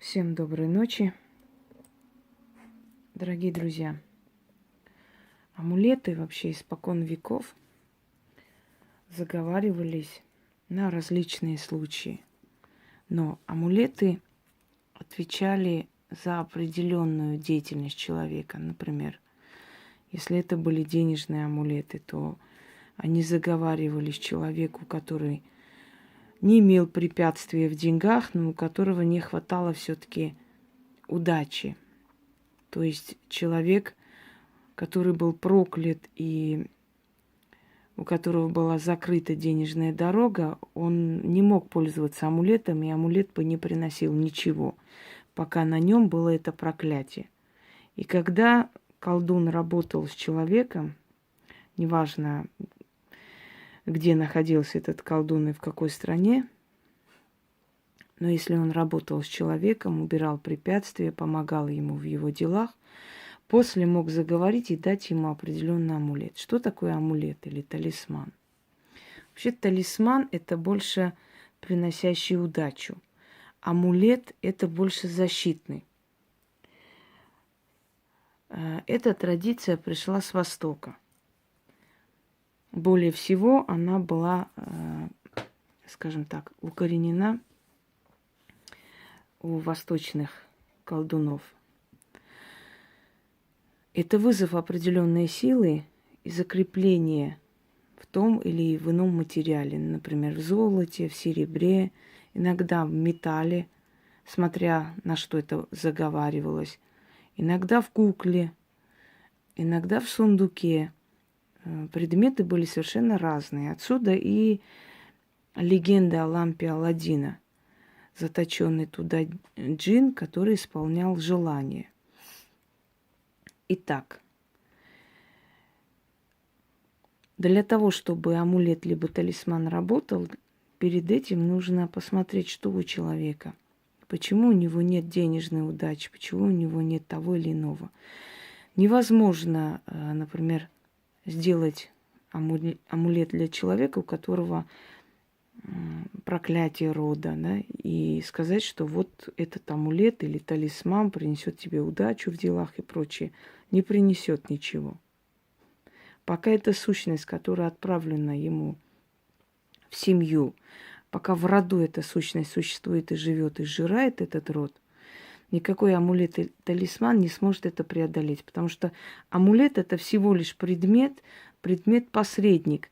Всем доброй ночи, дорогие друзья. Амулеты вообще испокон веков заговаривались на различные случаи. Но амулеты отвечали за определенную деятельность человека. Например, если это были денежные амулеты, то они заговаривались человеку, который не имел препятствия в деньгах, но у которого не хватало все-таки удачи. То есть человек, который был проклят и у которого была закрыта денежная дорога, он не мог пользоваться амулетом, и амулет бы не приносил ничего, пока на нем было это проклятие. И когда колдун работал с человеком, неважно, где находился этот колдун и в какой стране, но если он работал с человеком, убирал препятствия, помогал ему в его делах, после мог заговорить и дать ему определенный амулет. Что такое амулет или талисман? Вообще талисман – это больше приносящий удачу. Амулет – это больше защитный. Эта традиция пришла с Востока. Более всего она была, скажем так, укоренена у восточных колдунов. Это вызов определенной силы и закрепление в том или в ином материале, например, в золоте, в серебре, иногда в металле, смотря на что это заговаривалось, иногда в кукле, иногда в сундуке. Предметы были совершенно разные. Отсюда и легенда о лампе Аладдина, заточенный туда джин, который исполнял желания. Итак, для того, чтобы амулет либо талисман работал, перед этим нужно посмотреть, что у человека. Почему у него нет денежной удачи, почему у него нет того или иного. Невозможно, например, сделать амулет для человека, у которого проклятие рода, да, и сказать, что вот этот амулет или талисман принесет тебе удачу в делах и прочее. Не принесет ничего. Пока эта сущность, которая отправлена ему в семью, пока в роду эта сущность существует и живет, и сжирает этот род, никакой амулет и талисман не сможет это преодолеть. Потому что амулет – это всего лишь предмет-посредник.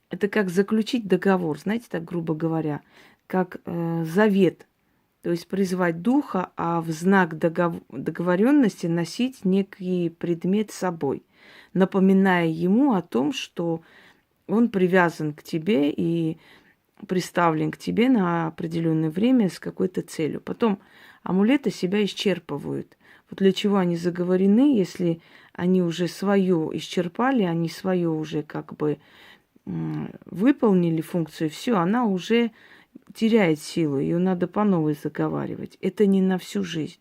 Это как заключить договор, знаете, так грубо говоря, как завет. То есть призвать духа, а в знак договоренности носить некий предмет с собой, напоминая ему о том, что он привязан к тебе и приставлен к тебе на определенное время с какой-то целью. Потом амулеты себя исчерпывают. Вот для чего они заговорены, если они уже свое исчерпали, они свое уже как бы выполнили функцию, все, она уже теряет силу, ее надо по новой заговаривать. Это не на всю жизнь.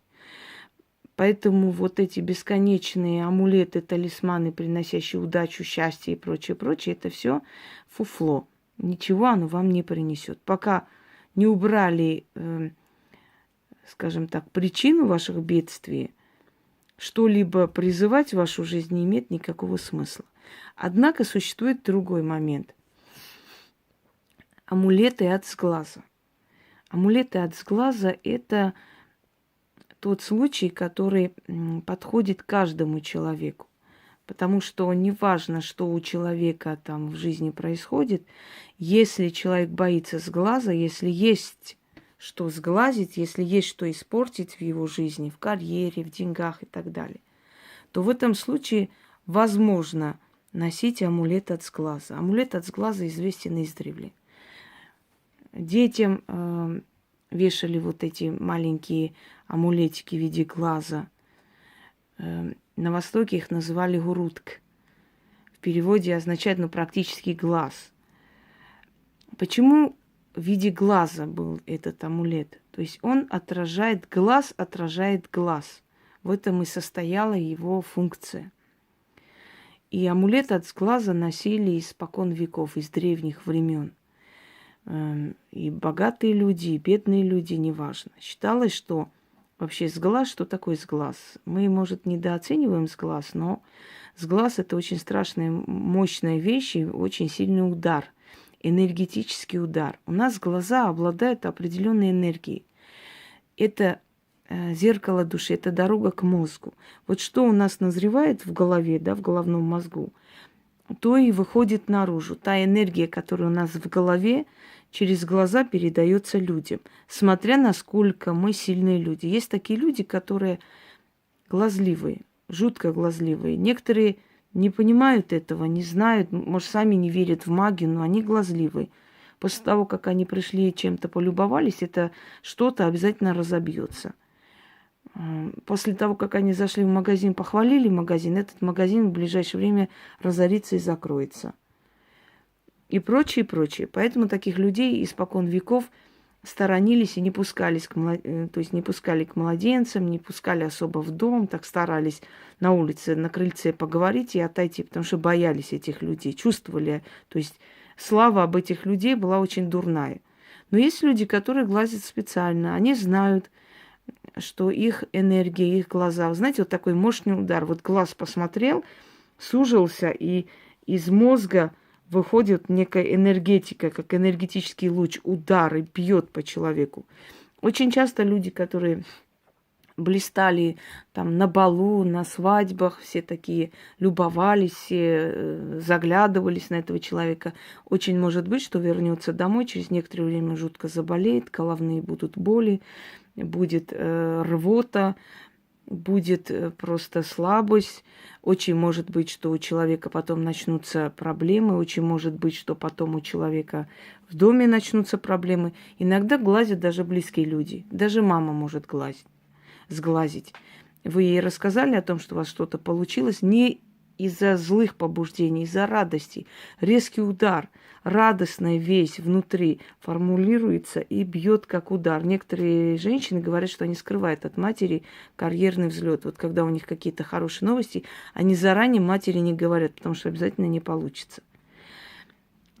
Поэтому вот эти бесконечные амулеты, талисманы, приносящие удачу, счастье и прочее, прочее, это все фуфло. Ничего оно вам не принесет. Пока не убрали, скажем так, причину ваших бедствий, что-либо призывать в вашу жизнь не имеет никакого смысла. Однако существует другой момент. Амулеты от сглаза. Амулеты от сглаза – это тот случай, который подходит каждому человеку. Потому что неважно, что у человека там в жизни происходит, если человек боится сглаза, если есть что сглазить, если есть что испортить в его жизни, в карьере, в деньгах и так далее, то в этом случае возможно носить амулет от сглаза. Амулет от сглаза известен издревле. Детям вешали вот эти маленькие амулетики в виде глаза. На Востоке их называли гурутк. В переводе означает, практически глаз. Почему в виде глаза был этот амулет? То есть он отражает глаз. В этом и состояла его функция. И амулет от сглаза носили испокон веков, из древних времен. И богатые люди, и бедные люди, неважно. Считалось, что вообще сглаз, что такое сглаз? Мы, может, недооцениваем сглаз, но сглаз – это очень страшная, мощная вещь и очень сильный удар, энергетический удар. У нас глаза обладают определенной энергией. Это зеркало души, это дорога к мозгу. Вот что у нас назревает в голове, да, в головном мозгу, то и выходит наружу. Та энергия, которая у нас в голове, через глаза передается людям, смотря насколько мы сильные люди. Есть такие люди, которые глазливые, жутко глазливые. Некоторые не понимают этого, не знают, может, сами не верят в магию, но они глазливые. После того, как они пришли и чем-то полюбовались, это что-то обязательно разобьется. После того, как они зашли в магазин, похвалили магазин, этот магазин в ближайшее время разорится и закроется. И прочее, прочее. Поэтому таких людей испокон веков сторонились и не пускались то есть не пускали к младенцам, не пускали особо в дом, так старались на улице, на крыльце поговорить и отойти, потому что боялись этих людей, чувствовали, то есть слава об этих людей была очень дурная. Но есть люди, которые глазят специально, они знают, что их энергия, их глаза, вы знаете, вот такой мощный удар, вот глаз посмотрел, сужился, и из мозга выходит некая энергетика, как энергетический луч, удар и бьет по человеку. Очень часто люди, которые блистали там на балу, на свадьбах, все такие любовались, все заглядывались на этого человека. Очень может быть, что вернется домой, через некоторое время жутко заболеет, головные будут боли, будет рвота, будет просто слабость. Очень может быть, что у человека потом начнутся проблемы. Очень может быть, что потом у человека в доме начнутся проблемы. Иногда глазят даже близкие люди. Даже мама может сглазить. Вы ей рассказали о том, что у вас что-то получилось, не из-за злых побуждений, из-за радости. Резкий удар, радостная вещь внутри формулируется и бьет как удар. Некоторые женщины говорят, что они скрывают от матери карьерный взлет. Вот когда у них какие-то хорошие новости, они заранее матери не говорят, потому что обязательно не получится.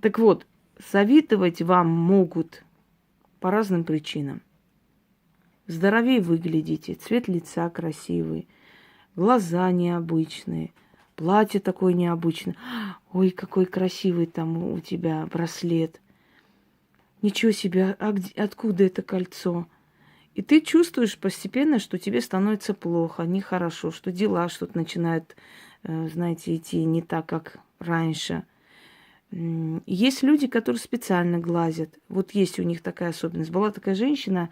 Так вот, советовать вам могут по разным причинам. Здоровее выглядите, цвет лица красивый, глаза необычные, платье такое необычное. Ой, какой красивый там у тебя браслет. Ничего себе, откуда это кольцо? И ты чувствуешь постепенно, что тебе становится плохо, нехорошо, что дела что-то начинают, знаете, идти не так, как раньше. Есть люди, которые специально глазят. Вот есть у них такая особенность. Была такая женщина,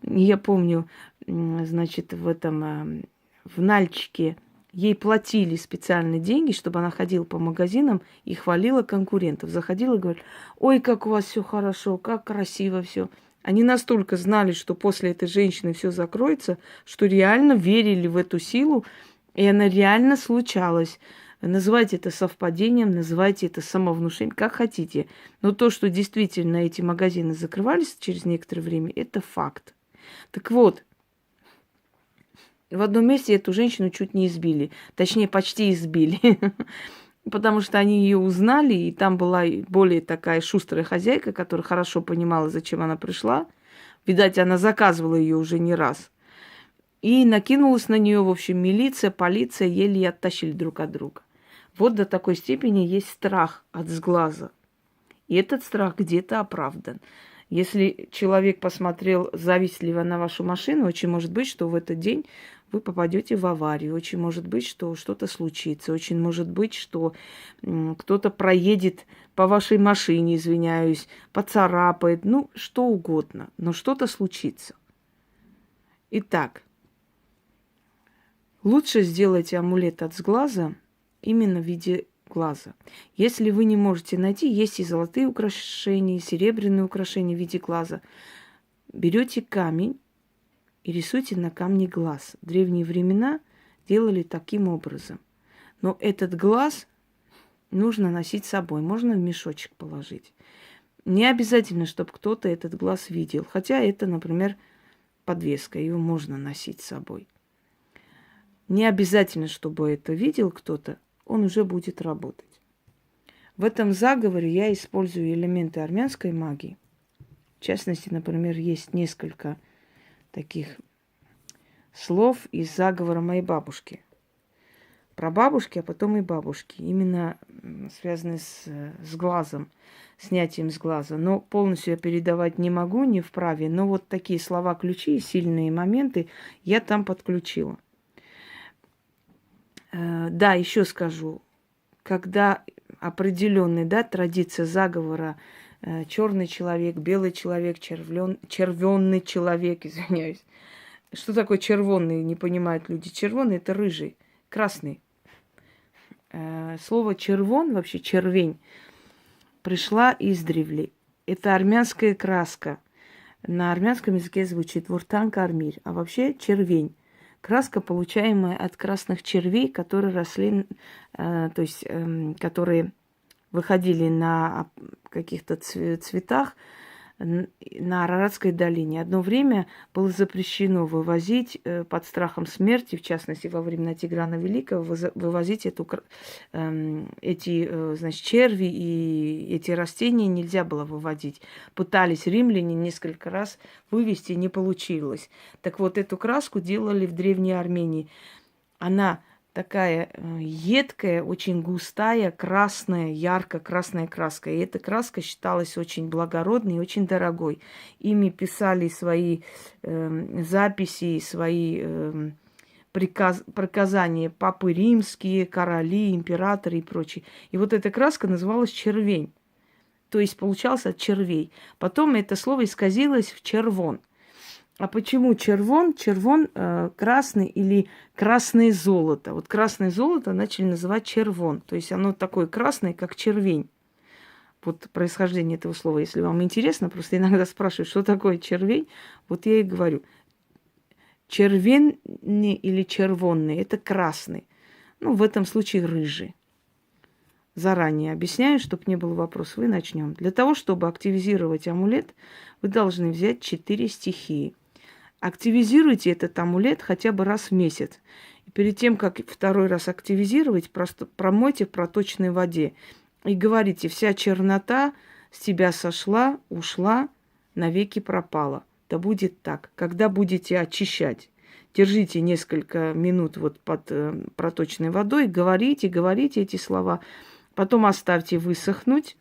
я помню, значит, в Нальчике ей платили специальные деньги, чтобы она ходила по магазинам и хвалила конкурентов. Заходила и говорила: ой, как у вас все хорошо, как красиво все. Они настолько знали, что после этой женщины все закроется, что реально верили в эту силу, и она реально случалась. Называйте это совпадением, называйте это самовнушением, как хотите. Но то, что действительно эти магазины закрывались через некоторое время, это факт. Так вот, в одном месте эту женщину чуть не избили. Точнее, почти избили. Потому что они ее узнали, и там была более такая шустрая хозяйка, которая хорошо понимала, зачем она пришла. Видать, она заказывала ее уже не раз. И накинулась на нее, в общем, милиция, полиция, еле оттащили друг от друга. Вот до такой степени есть страх от сглаза. И этот страх где-то оправдан. Если человек посмотрел завистливо на вашу машину, очень может быть, что в этот день вы попадете в аварию. Очень может быть, что что-то случится. Очень может быть, что кто-то проедет по вашей машине, извиняюсь, поцарапает. Ну, что угодно. Но что-то случится. Итак, лучше сделайте амулет от сглаза именно в виде глаза. Если вы не можете найти, есть и золотые украшения, и серебряные украшения в виде глаза. Берете камень и рисуйте на камне глаз. В древние времена делали таким образом. Но этот глаз нужно носить с собой. Можно в мешочек положить. Не обязательно, чтобы кто-то этот глаз видел. Хотя это, например, подвеска. Ее можно носить с собой. Не обязательно, чтобы это видел кто-то. Он уже будет работать. В этом заговоре я использую элементы армянской магии. В частности, например, есть несколько таких слов из заговора моей бабушки. Про бабушки, а потом и бабушки. Именно связанные с глазом, снятием с глаза. Но полностью я передавать не могу, не вправе. Но вот такие слова-ключи, сильные моменты я там подключила. Да, еще скажу. Когда определенная, да, традиция заговора, черный человек, белый человек, червенный человек, извиняюсь. Что такое червонный, не понимают люди. Червонный – это рыжий, красный. Слово червон, вообще червень, пришла издревле. Это армянская краска. На армянском языке звучит вуртанка армирь, а вообще червень. Краска, получаемая от красных червей, которые росли, то есть которые выходили на каких-то цветах на Араратской долине. Одно время было запрещено вывозить под страхом смерти, в частности, во времена Тиграна Великого, вывозить эти, значит, черви и эти растения нельзя было выводить. Пытались римляне несколько раз вывести, не получилось. Так вот, эту краску делали в Древней Армении. Она такая едкая, очень густая, красная, ярко-красная краска. И эта краска считалась очень благородной и очень дорогой. Ими писали свои записи, свои приказания папы римские, короли, императоры и прочие. И вот эта краска называлась червень. То есть получался от червей. Потом это слово исказилось в червон. А почему червон? Червон красный или красное золото. Вот красное золото начали называть червон. То есть оно такое красное, как червень. Вот происхождение этого слова, если вам интересно, просто иногда спрашивают, что такое червень. Вот я и говорю. Червенный или червонный – это красный. Ну, в этом случае рыжий. Заранее объясняю, чтобы не было вопросов. И начнем. Для того, чтобы активизировать амулет, вы должны взять 4 стихии. Активизируйте этот амулет хотя бы раз в месяц. И перед тем, как второй раз активизировать, просто промойте в проточной воде. И говорите, вся чернота с тебя сошла, ушла, навеки пропала. Да будет так. Когда будете очищать, держите несколько минут вот под проточной водой, говорите эти слова. Потом оставьте высохнуть.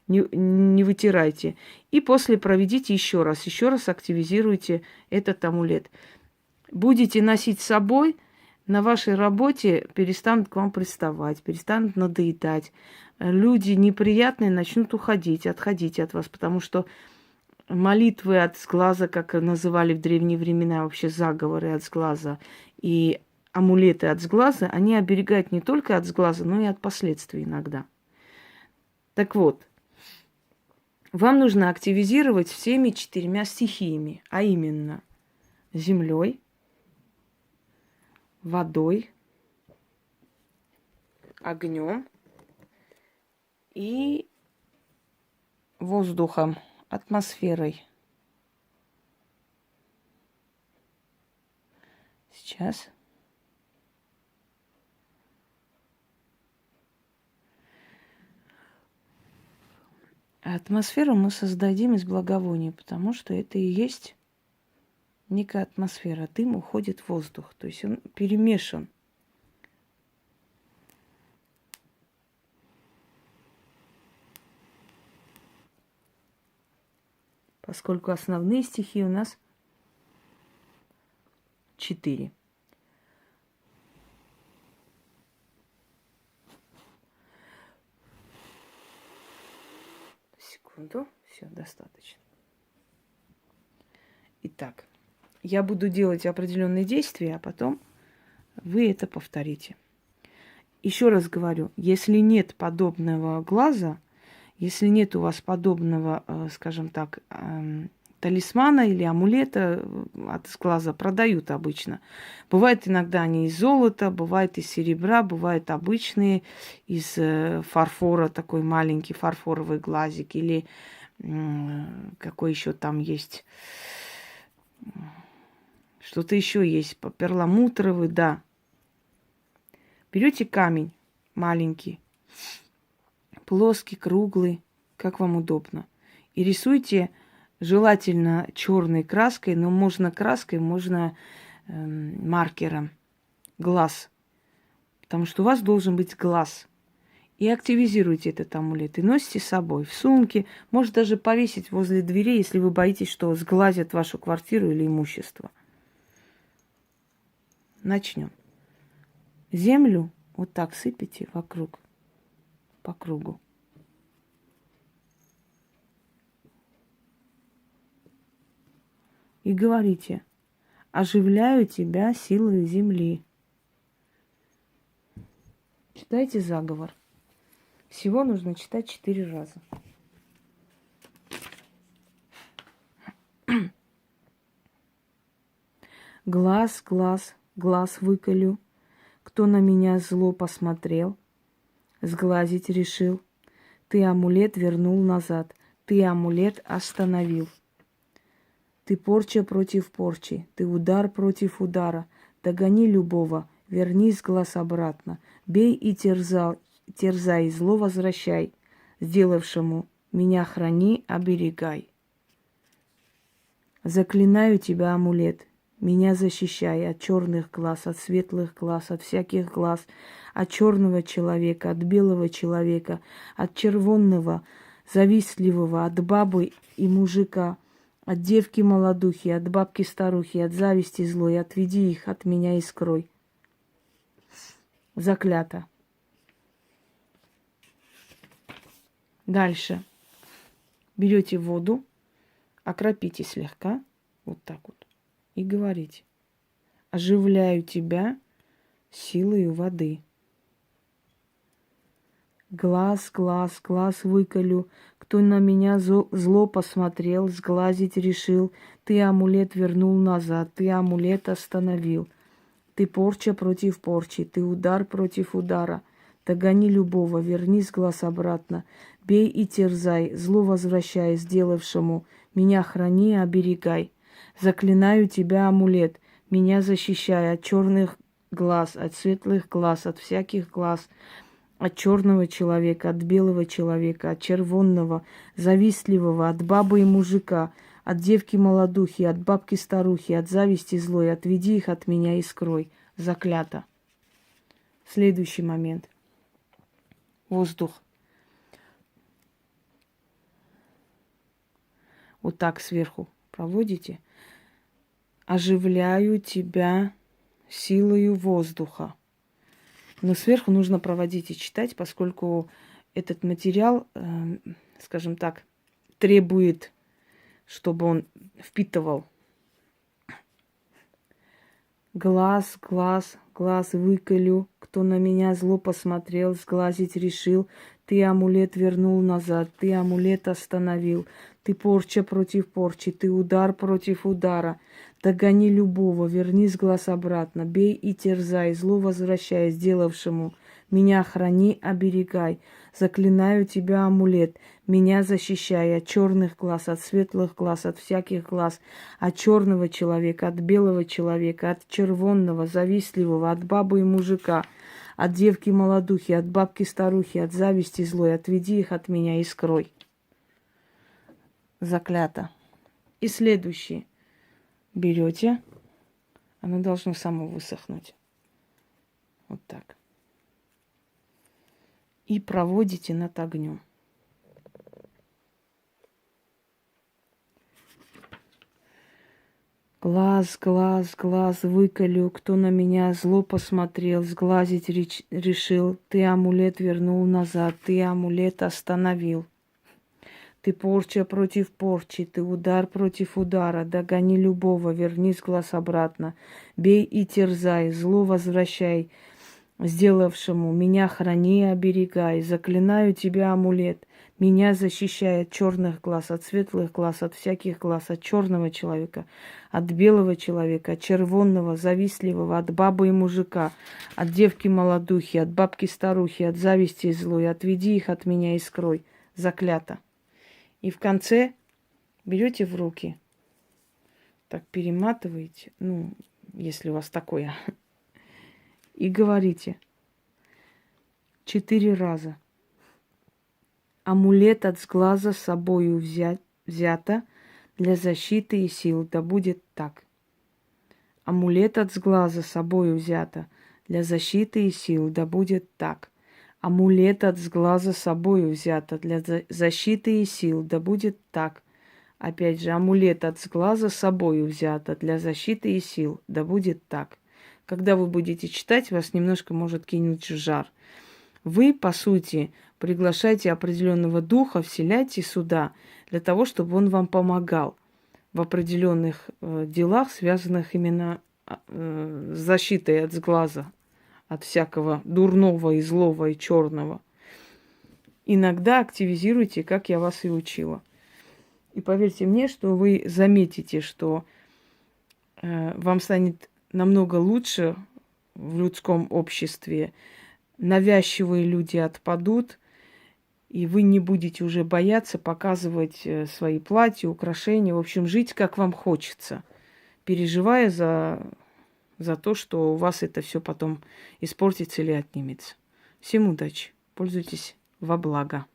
Не вытирайте. И после проведите еще раз активизируйте этот амулет. Будете носить с собой, на вашей работе перестанут к вам приставать, перестанут надоедать. Люди неприятные начнут отходить от вас, потому что молитвы от сглаза, как называли в древние времена, вообще заговоры от сглаза, и амулеты от сглаза, они оберегают не только от сглаза, но и от последствий иногда. Так вот, вам нужно активизировать всеми 4 стихиями, а именно землей, водой, огнем и воздухом, атмосферой. Сейчас. А атмосферу мы создадим из благовония, потому что это и есть некая атмосфера. Дым уходит в воздух, то есть он перемешан. Поскольку основные стихии у нас 4. Секунду, все, достаточно. Итак, я буду делать определенные действия, а потом вы это повторите. Еще раз говорю, если нет подобного глаза, если нет у вас подобного, скажем так, талисмана или амулета от глаза, продают обычно. Бывает иногда они из золота, бывает из серебра, бывают обычные из фарфора, такой маленький фарфоровый глазик, или какой еще там есть, что-то еще есть, перламутровый, да. Берете камень маленький, плоский, круглый, как вам удобно, и рисуйте желательно черной краской, но можно краской, можно маркером глаз. Потому что у вас должен быть глаз. И активизируйте этот амулет. И носите с собой в сумке. Может даже повесить возле двери, если вы боитесь, что сглазят вашу квартиру или имущество. Начнем. Землю вот так сыпите вокруг, по кругу. И говорите: оживляю тебя силой земли. Читайте заговор. Всего нужно читать 4 раза. Глаз, глаз, глаз выколю. Кто на меня зло посмотрел, сглазить решил. Ты амулет вернул назад, ты амулет остановил. Ты порча против порчи, ты удар против удара. Догони любого, верни с глаз обратно. Бей и терзай, зло возвращай. Сделавшему меня храни, оберегай. Заклинаю тебя, амулет, меня защищай от черных глаз, от светлых глаз, от всяких глаз, от черного человека, от белого человека, от червонного, завистливого, от бабы и мужика, от девки молодухи, от бабки старухи, от зависти злой, отведи их от меня и скрой. Заклято. Дальше. Берете воду, окропите слегка, вот так вот, и говорите: оживляю тебя силою воды. Глаз, глаз, глаз выколю. Кто на меня зло посмотрел, сглазить решил. Ты амулет вернул назад, ты амулет остановил. Ты порча против порчи, ты удар против удара. Догони любого, верни с глаз обратно. Бей и терзай, зло возвращай сделавшему. Меня храни, оберегай. Заклинаю тебя, амулет, меня защищай от черных глаз, от светлых глаз, от всяких глаз, от черного человека, от белого человека, от червонного, завистливого, от бабы и мужика, от девки молодухи, от бабки старухи, от зависти злой. Отведи их от меня и скрой. Заклято. Следующий момент. Воздух. Вот так сверху проводите. Оживляю тебя силою воздуха. Но сверху нужно проводить и читать, поскольку этот материал, скажем так, требует, чтобы он впитывал. Глаз, глаз, глаз выколю. Кто на меня зло посмотрел, сглазить решил. Ты амулет вернул назад, ты амулет остановил. Ты порча против порчи, ты удар против удара. Догони любого, верни с глаз обратно. Бей и терзай, зло возвращай сделавшему. Меня храни, оберегай. Заклинаю тебя, амулет, меня защищай от черных глаз, от светлых глаз, от всяких глаз, от черного человека, от белого человека, от червонного, завистливого, от бабы и мужика, от девки молодухи, от бабки старухи, от зависти злой. Отведи их от меня и скрой. Заклято. И следующий. Берете, оно должно само высохнуть. Вот так. И проводите над огнем. Глаз, глаз, глаз выколю. Кто на меня зло посмотрел, сглазить решил. Ты амулет вернул назад, ты амулет остановил. Ты порча против порчи, ты удар против удара. Догони любого, верни с глаз обратно. Бей и терзай, зло возвращай сделавшему. Меня храни и оберегай. Заклинаю тебя, амулет, меня защищай от черных глаз, от светлых глаз, от всяких глаз, от черного человека, от белого человека, от червонного, завистливого, от бабы и мужика, от девки молодухи, от бабки старухи, от зависти злой. Отведи их от меня и скрой. Заклято. И в конце берете в руки, так перематываете, если у вас такое, и говорите 4 раза. Амулет от сглаза с собою взято для защиты и сил. Да будет так. Амулет от сглаза собою взято для защиты и сил, да будет так. Амулет от сглаза собою взято для защиты и сил, да будет так. Опять же, амулет от сглаза собою взято для защиты и сил, да будет так. Когда вы будете читать, вас немножко может кинуть в жар. Вы, по сути, приглашаете определенного духа, вселяете сюда для того, чтобы он вам помогал в определенных делах, связанных именно с защитой от сглаза, от всякого дурного и злого и черного. Иногда активизируйте, как я вас и учила. И поверьте мне, что вы заметите, что вам станет намного лучше в людском обществе. Навязчивые люди отпадут, и вы не будете уже бояться показывать свои платья, украшения. В общем, жить, как вам хочется, переживая за то, что у вас это все потом испортится или отнимется. Всем удачи. Пользуйтесь во благо.